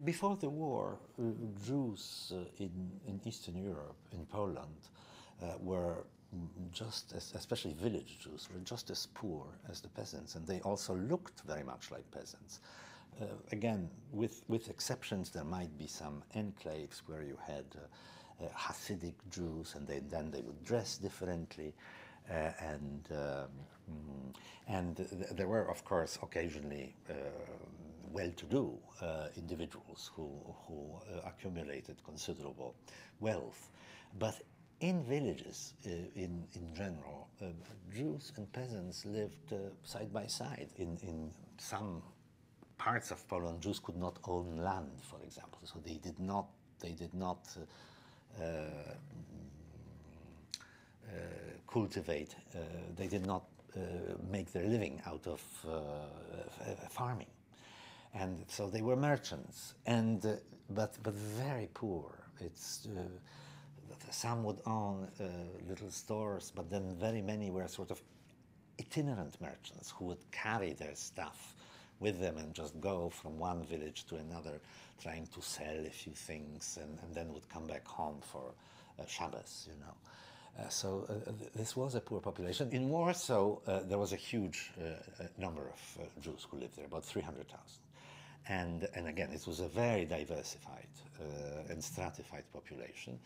Before the war, Jews in Eastern Europe, in Poland, were just as, especially village Jews, were just as poor as the peasants, and they also looked very much like peasants. Again, with exceptions, there might be some enclaves where you had Hasidic Jews, and then they would dress differently, and there were, of course, occasionally well-to-do individuals who accumulated considerable wealth, but in villages, in general, Jews and peasants lived side by side. In some parts of Poland, Jews could not own land, for example, so they did not cultivate. They did not make their living out of farming, and so they were merchants, and but very poor. It's some would own little stores, but then very many were sort of itinerant merchants who would carry their stuff with them and just go from one village to another, trying to sell a few things, and then would come back home for Shabbos, you know. So this was a poor population. In Warsaw, there was a huge number of Jews who lived there, about 300,000. And again, it was a very diversified and stratified population.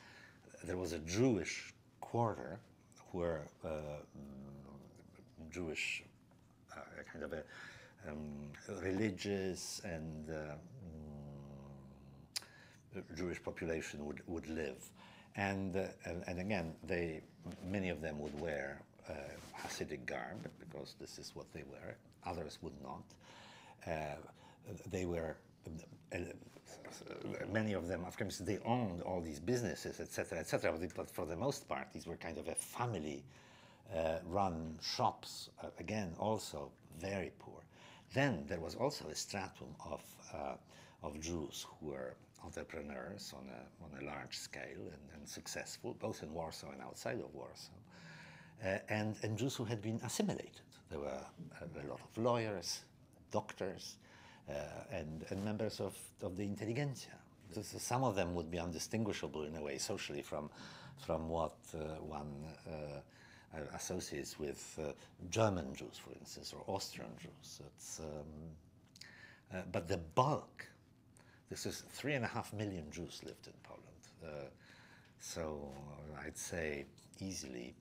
There was a Jewish quarter where Jewish kind of a religious and Jewish population would live, and again, many of them would wear Hasidic garb because this is what they wear. Others would not. They were. Many of them, of course, they owned all these businesses, etc., etc. But for the most part, these were kind of a family-run shops. Again, also very poor. Then there was also a stratum of Jews who were entrepreneurs on a large scale and successful, both in Warsaw and outside of Warsaw, and Jews who had been assimilated. There were a lot of lawyers, doctors, and members of the intelligentsia. So some of them would be undistinguishable in a way socially from what one associates with German Jews, for instance, or Austrian Jews. But the bulk, this is 3.5 million Jews lived in Poland. So I'd say easily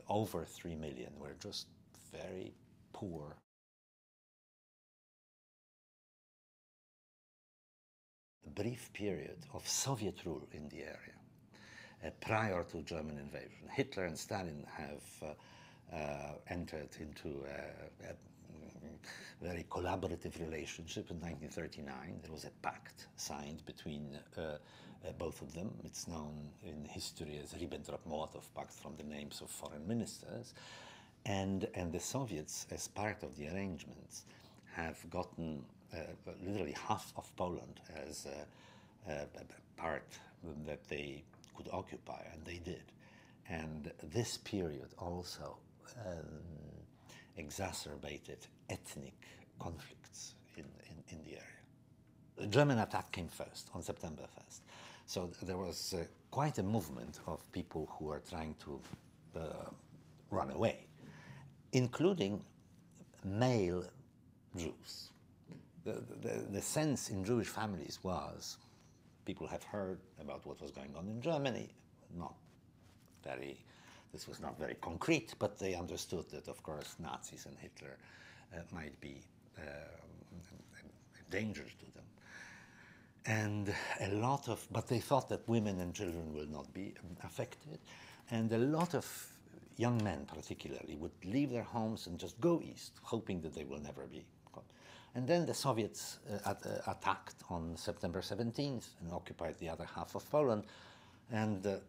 over 3 million were just very poor. A brief period of Soviet rule in the area prior to German invasion. Hitler and Stalin have entered into a very collaborative relationship in 1939. There was a pact signed between both of them. It's known in history as Ribbentrop-Molotov Pact from the names of foreign ministers. And the Soviets, as part of the arrangements, have gotten literally half of Poland as a part that they could occupy, and they did. And this period also exacerbated ethnic conflicts in the area. The German attack came first, on September 1st. So there was quite a movement of people who were trying to run away, including male Jews. The sense in Jewish families was, people have heard about what was going on in Germany, this was not very concrete, but they understood that, of course, Nazis and Hitler might be a danger to them. And but they thought that women and children will not be affected. And a lot of young men, particularly, would leave their homes and just go east, hoping that they will never be caught. And then the Soviets attacked on September 17th and occupied the other half of Poland. And the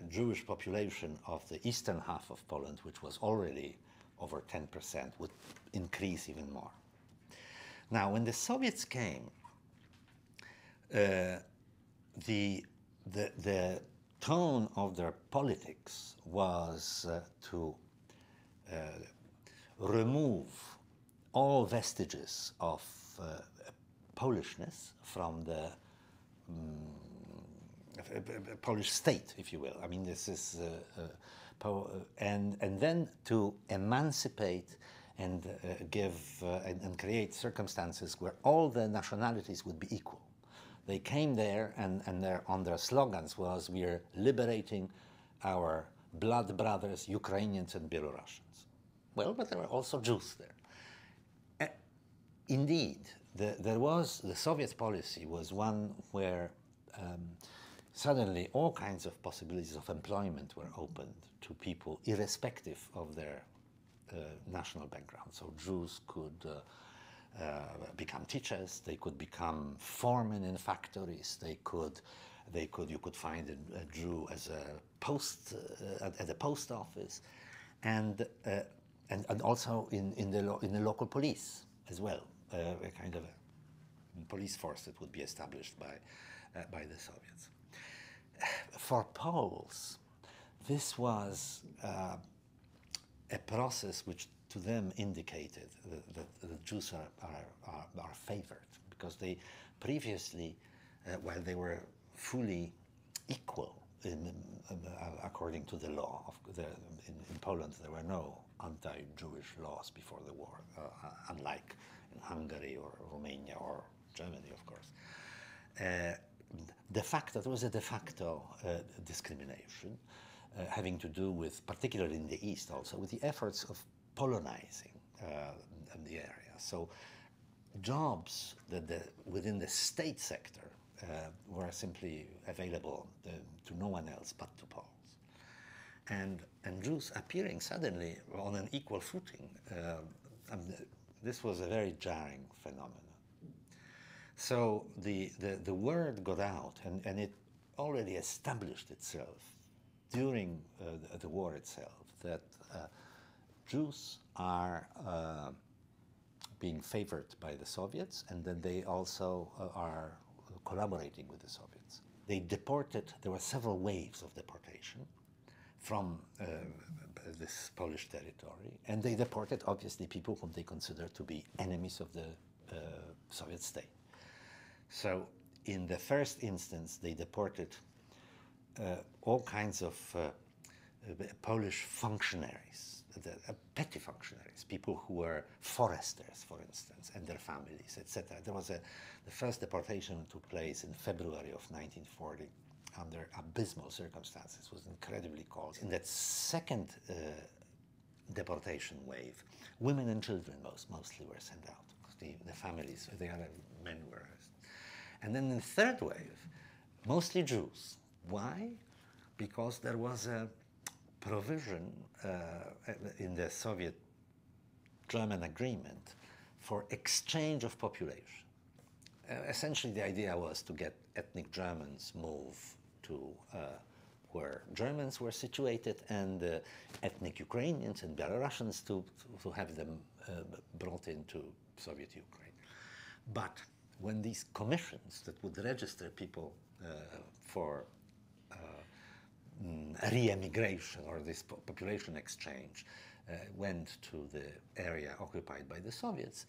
Jewish population of the eastern half of Poland, which was already over 10%, would increase even more. Now, when the Soviets came, the tone of their politics was to remove all vestiges of Polishness, from the Polish state, if you will. I mean, this is and then to emancipate and give and create circumstances where all the nationalities would be equal. They came there, and on their slogans was, "We're liberating our blood brothers, Ukrainians and Belarusians." Well, but there were also Jews there. Indeed, the Soviet policy was one where suddenly all kinds of possibilities of employment were opened to people irrespective of their national background. So Jews could become teachers, they could become foremen in factories, you could find a Jew as a at the post office, and also in the local police as well, a kind of a police force that would be established by the Soviets. For Poles, this was a process which to them indicated that the Jews are favored, because they previously, while they were fully equal according to the law, in Poland there were no anti-Jewish laws before the war, unlike in Hungary or Romania or Germany, of course. There was a de facto discrimination having to do with, particularly in the East also, with the efforts of Polonizing the area. So jobs within the state sector were simply available to no one else but to Poles. And Jews appearing suddenly on an equal footing, this was a very jarring phenomenon. So the word got out, and it already established itself during the war itself, that Jews are being favored by the Soviets, and that they also are collaborating with the Soviets. They deported, there were several waves of deportation from this Polish territory, and they deported obviously people whom they considered to be enemies of the Soviet state. So in the first instance, they deported all kinds of Polish functionaries, petty functionaries, people who were foresters, for instance, and their families, etc. There was the first deportation took place in February of 1940 under abysmal circumstances. It was incredibly cold. In that second deportation wave, women and children mostly were sent out. The families, the other men were arrested. And then in the third wave, mostly Jews. Why? Because there was a provision in the Soviet-German agreement for exchange of population. Essentially, the idea was to get ethnic Germans move to where Germans were situated, and ethnic Ukrainians and Belarusians to have them brought into Soviet Ukraine. But when these commissions that would register people for re-emigration or this population exchange went to the area occupied by the Soviets,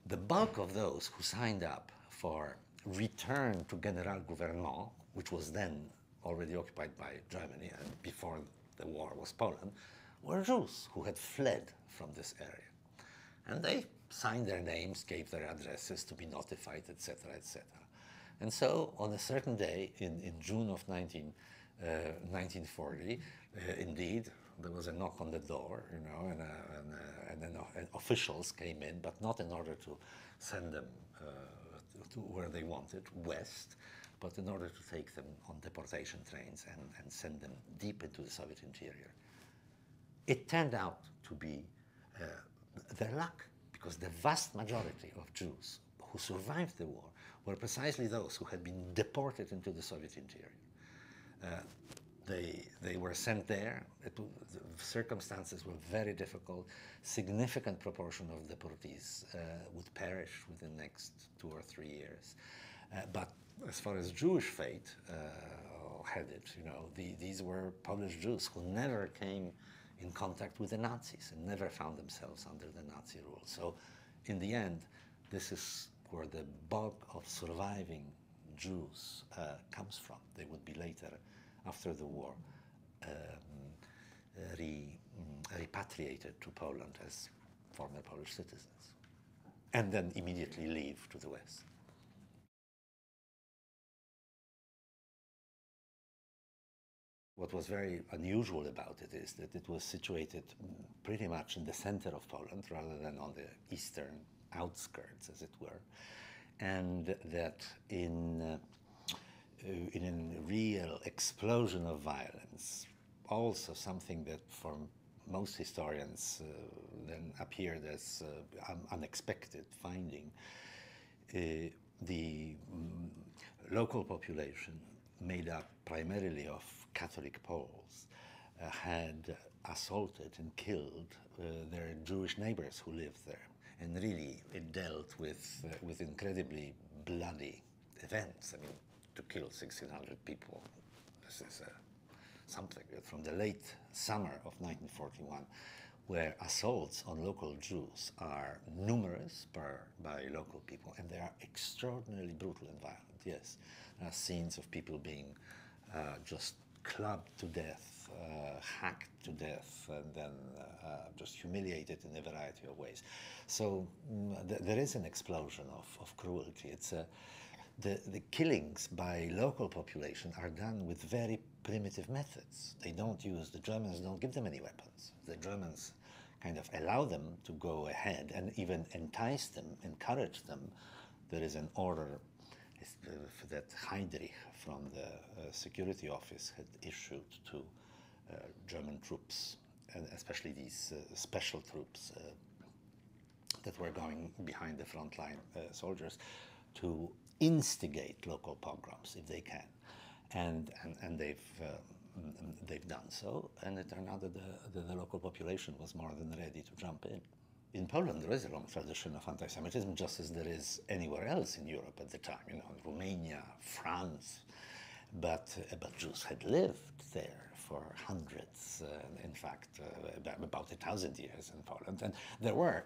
the bulk of those who signed up for return to Generalgouvernement, which was then already occupied by Germany, and before the war was Poland, were Jews who had fled from this area. And they signed their names, gave their addresses to be notified, etc., etc. And so on a certain day in June of 1940, indeed, there was a knock on the door, you know, and then officials came in, but not in order to send them to where they wanted, west, but in order to take them on deportation trains and send them deep into the Soviet interior. It turned out to be their luck, because the vast majority of Jews who survived the war were precisely those who had been deported into the Soviet interior. They were sent there. The circumstances were very difficult. Significant proportion of deportees would perish within the next 2 or 3 years. But as far as Jewish fate headed, you know, these were Polish Jews who never came in contact with the Nazis and never found themselves under the Nazi rule. So in the end, this is where the bulk of surviving Jews comes from. They would be later, after the war, repatriated to Poland as former Polish citizens, and then immediately leave to the West. What was very unusual about it is that it was situated pretty much in the center of Poland rather than on the eastern outskirts, as it were, and that in a real explosion of violence, also something that for most historians then appeared as unexpected finding, the local population, made up primarily of Catholic Poles, had assaulted and killed their Jewish neighbors who lived there. And really, it dealt with incredibly bloody events. I mean, to kill 1,600 people, this is something from the late summer of 1941, where assaults on local Jews are numerous by local people, and they are extraordinarily brutal and violent, yes. Scenes of people being just clubbed to death, hacked to death, and then just humiliated in a variety of ways. So there is an explosion of cruelty. It's the killings by local population are done with very primitive methods. The Germans don't give them any weapons. The Germans kind of allow them to go ahead and even entice them, encourage them. There is an order that Heydrich from the security office had issued to German troops, and especially these special troops that were going behind the frontline soldiers, to instigate local pogroms if they can, and they've done so, and it turned out that the local population was more than ready to jump in. In Poland, there is a long tradition of anti-Semitism, just as there is anywhere else in Europe at the time, in Romania, France. But Jews had lived there for hundreds, in fact, about 1,000 years in Poland. And there were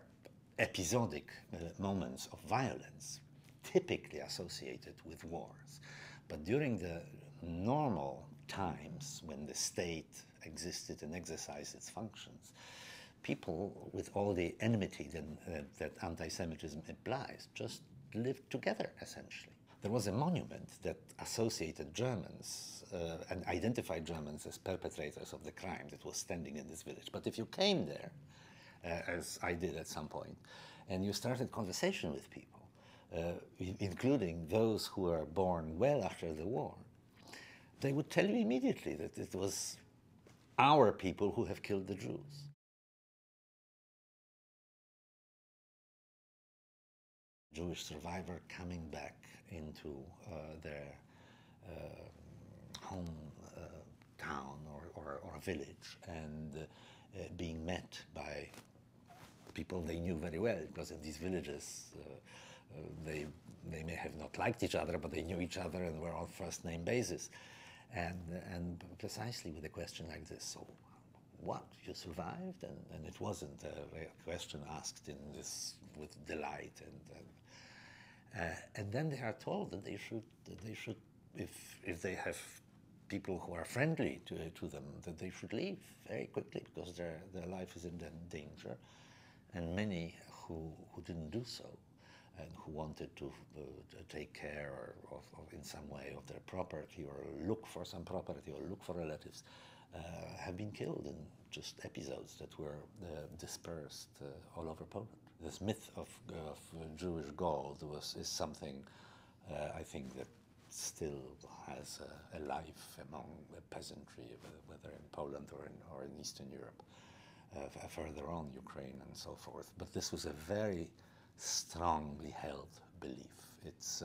episodic moments of violence, typically associated with wars. But during the normal times when the state existed and exercised its functions, people, with all the enmity that anti-Semitism implies, just lived together, essentially. There was a monument that associated Germans and identified Germans as perpetrators of the crime that was standing in this village. But if you came there, as I did at some point, and you started conversation with people, including those who were born well after the war, they would tell you immediately that it was our people who have killed the Jews. Jewish survivor coming back into their home town or village and being met by people they knew very well, because in these villages they may have not liked each other, but they knew each other and were on first-name basis. And precisely with a question like this, so what, you survived? And it wasn't a question asked in this with delight, and then they are told that they should, if they have people who are friendly to them, that they should leave very quickly, because their life is in danger. And many who didn't do so, and who wanted to take care of in some way of their property, or look for some property, or look for relatives, have been killed in just episodes that were dispersed all over Poland. This myth of Jewish gold is something I think that still has a life among the peasantry, whether in Poland or in Eastern Europe, further on Ukraine and so forth. But this was a very strongly held belief. It's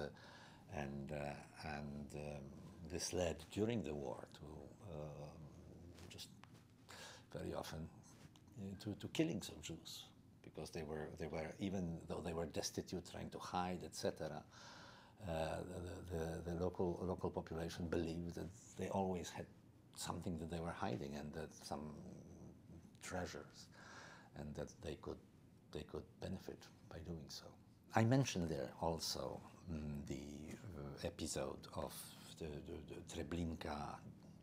this led during the war to just very often to killings of Jews, because they were even though they were destitute, trying to hide, etc. The local population believed that they always had something that they were hiding, and that some treasures, and that they could benefit by doing so. I mentioned there also the episode of the Treblinka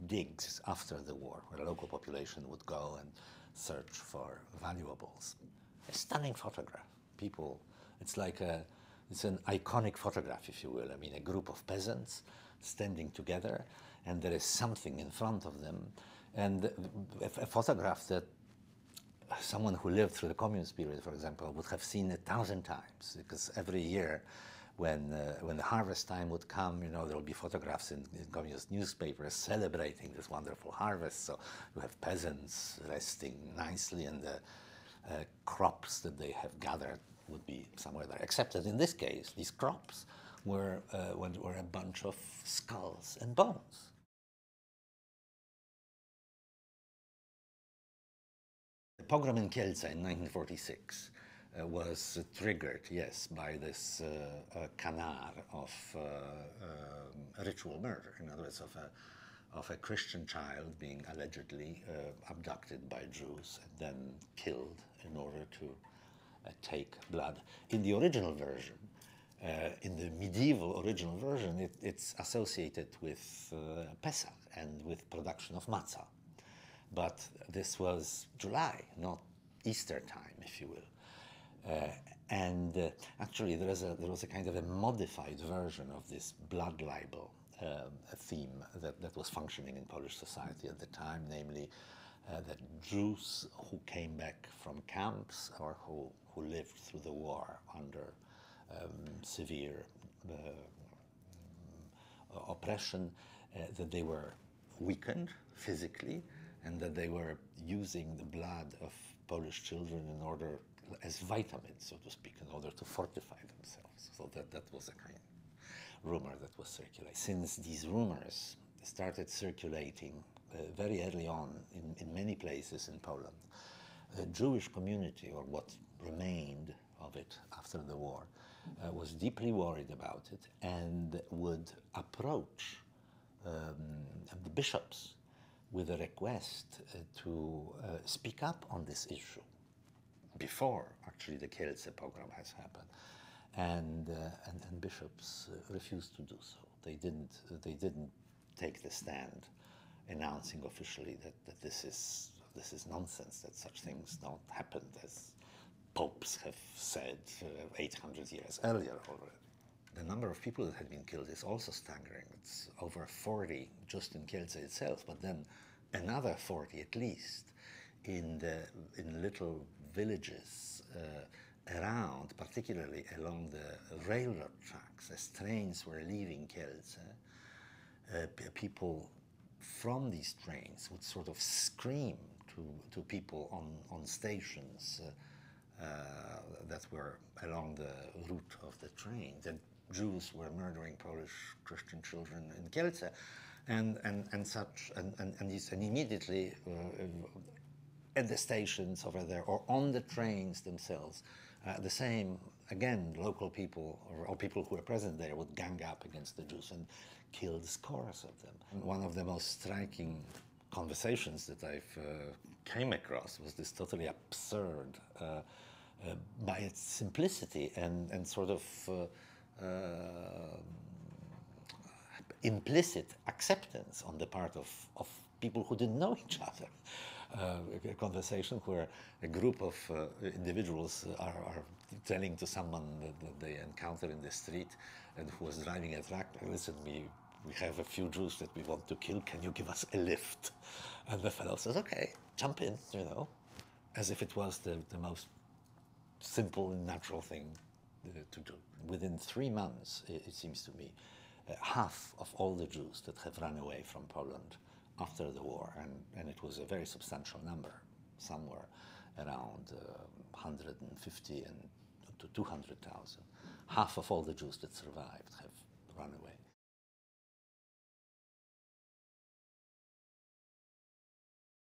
digs after the war, where the local population would go and search for valuables. A stunning photograph. People, it's an iconic photograph, if you will. I mean, a group of peasants standing together, and there is something in front of them, and a photograph that someone who lived through the communist period, for example, would have seen 1,000 times, because every year when the harvest time would come, there will be photographs in communist newspapers celebrating this wonderful harvest. So you have peasants resting nicely, and the crops that they have gathered would be somewhere there. Except that in this case, these crops were a bunch of skulls and bones. The pogrom in Kielce in 1946 was triggered, yes, by this canard of ritual murder. In other words, of a Christian child being allegedly abducted by Jews and then killed in order to take blood. In the original version, in the medieval original version, it's associated with Pesach and with production of matzah. But this was July, not Easter time, if you will. Actually, there was a kind of a modified version of this blood libel theme that was functioning in Polish society at the time, namely that Jews who came back from camps or who lived through the war under severe oppression, that they were weakened physically, and that they were using the blood of Polish children in order, as vitamins, so to speak, in order to fortify themselves. So that was a kind of rumor that was circulating. Since these rumors started circulating very early on in many places in Poland, the Jewish community, or what remained of it after the war, was deeply worried about it and would approach the bishops with a request to speak up on this issue before actually the Kielce pogrom has happened, and bishops refused to do so. They didn't take the stand, announcing officially that this is nonsense, that such things don't happen, as popes have said 800 years earlier already. The number of people that had been killed is also staggering. It's over 40 just in Kielce itself, but then another 40 at least in little villages around, particularly along the railroad tracks. As trains were leaving Kielce, people from these trains would sort of scream to people on stations that were along the route of the train that Jews were murdering Polish Christian children in Kielce, and immediately at the stations over there or on the trains themselves, the same, again, local people or people who were present there would gang up against the Jews and kill scores of them. And one of the most striking conversations that I've came across was this totally absurd, by its simplicity and sort of implicit acceptance on the part of people who didn't know each other. A conversation where a group of individuals are telling to someone that they encounter in the street and who was driving a truck, listen, we have a few Jews that we want to kill, can you give us a lift? And the fellow says, okay, jump in, as if it was the most simple and natural thing to do. Within 3 months, it seems to me, half of all the Jews that have run away from Poland after the war, and it was a very substantial number, somewhere around 150 and to 200,000. Half of all the Jews that survived have run away.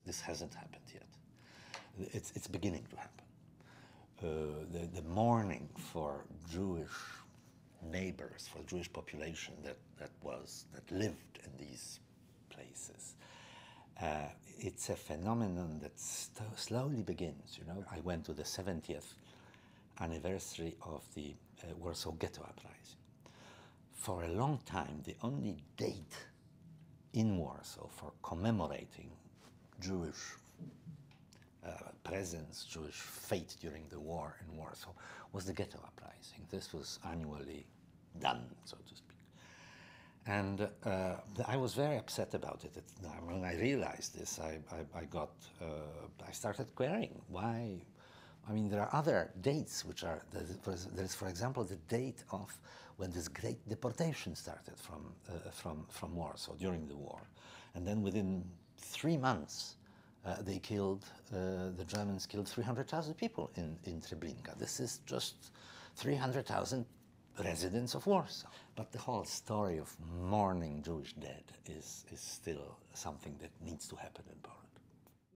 This hasn't happened yet. It's beginning to happen. The mourning for Jewish neighbors, for the Jewish population that lived in these places. It's a phenomenon that slowly begins. I went to the 70th anniversary of the Warsaw Ghetto Uprising. For a long time, the only date in Warsaw for commemorating Jewish presence, Jewish fate during the war in Warsaw was the Ghetto Uprising. This was annually done, so to speak. And I was very upset about it. When I realized this, I started querying why. I mean, there are other dates which are, there is, for example, the date of when this great deportation started from Warsaw during the war. And then within 3 months, they killed, the Germans killed 300,000 people in Treblinka. This is just 300,000 residents of Warsaw. But the whole story of mourning Jewish dead is still something that needs to happen